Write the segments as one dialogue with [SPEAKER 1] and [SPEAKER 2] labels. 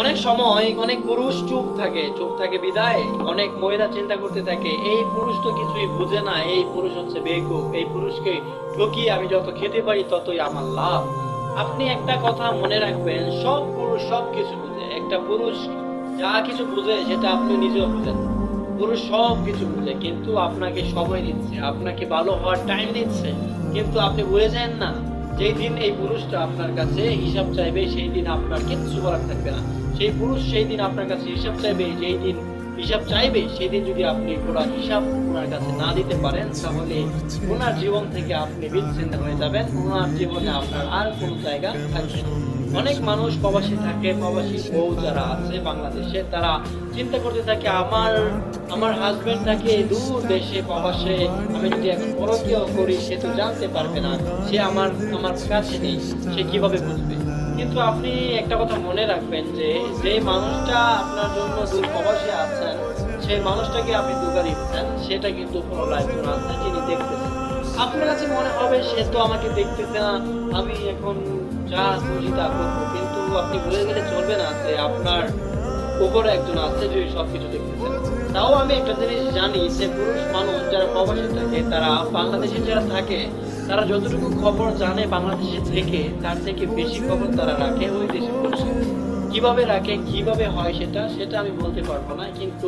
[SPEAKER 1] অনেক সময় অনেক পুরুষ চুপ থাকে বিদায় অনেক মহিলা চিন্তা করতে থাকে এই পুরুষ তো কিছুই বুঝে না, এই পুরুষ হচ্ছে বেকুব, এই পুরুষকে ঠকিয়ে আমি যত খেতে পারি ততই আমার লাভ। আপনি একটা কথা মনে রাখবেন, সব পুরুষ সব কিছু বুঝে। একটা পুরুষ যা কিছু বুঝে সেটা আপনি নিজেও বুঝেন। পুরুষ সব কিছু বুঝে, কিন্তু আপনাকে সময় দিচ্ছে, আপনাকে ভালো হওয়ার টাইম দিচ্ছে, কিন্তু আপনি ভুলে যান না যেই দিন এই পুরুষটা আপনার কাছে হিসাব চাইবে সেই দিন আপনার কিচ্ছু বলার থাকবে না। সেই পুরুষ সেই দিন আপনার কাছে হিসাব চাইবে, যেই দিন হিসাব চাইবে সেই দিন যদি আপনি পুরো হিসাব ওনার কাছে না দিতে পারেন, তাহলে ওনার জীবন থেকে আপনি বিচ্ছিন্ন হয়ে যাবেন, ওনার জীবনে আপনার আর কোনো জায়গা থাকবে না। অনেক মানুষ প্রবাসী থাকে, প্রবাসী বউ যারা আছে বাংলাদেশে, তারা চিন্তা করতে থাকে আমার আমার হাজবেন্ড থাকে দূর দেশে প্রবাসে, আমি যদি এখন পরকীয় করি সে তো জানতে পারবে না, সে আমার আমার কাছে নেই, সে কিভাবে বুঝবে। কিন্তু আপনি একটা কথা মনে রাখবেন যে যে মানুষটা আপনার জন্য দূর প্রবাসে আছেন, সেই মানুষটাকে আপনি দুবার দিচ্ছেন, সেটা কিন্তু কোনো একজন আছে যিনি দেখতেছেন। আপনার কাছে মনে হবে সে তো আমাকে দেখতেছে না, আমি এখন যা খুশি তা করবো, কিন্তু আপনি ভুলে গেলে চলবে না যে আপনার উপরে একজন আছে যে সবকিছু দেখতেছেন। তাও আমি একটা জিনিস জানি যে পুরুষ মানুষ যারা প্রবাসী থাকে, তারা বাংলাদেশে যারা থাকে, তারা যতটুকু খবর জানে বাংলাদেশে থেকে, তার থেকে বেশি খবর তারা রাখে ওই দেশে বসে। কিভাবে রাখে, কিভাবে হয় সেটা সেটা আমি বলতে পারবো না, কিন্তু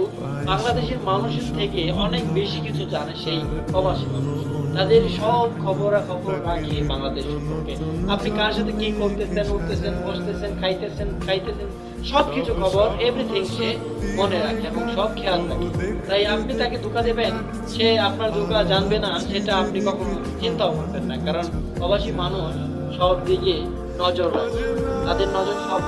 [SPEAKER 1] বাংলাদেশের মানুষের থেকে অনেক বেশি কিছু জানে সেই প্রবাসী মানুষ। তাদের সব খবরাখবর রাখে বাংলাদেশ সম্পর্কে। আপনি কার সাথে কি করতেছেন, উঠতেছেন, বসতেছেন, খাইতেছেন সবকিছু খবর এভরিথিং সে মনে রাখে এবং সব খেয়াল রাখে। তাই আপনি তাকে ধোঁকা দেবেন, সে আপনার ধোঁকা জানবে না, সেটা আপনি কখনো চিন্তাও করবেন না, কারণ প্রবাসী মানুষ সব দিকে নজর রাখে, তাদের নজর সব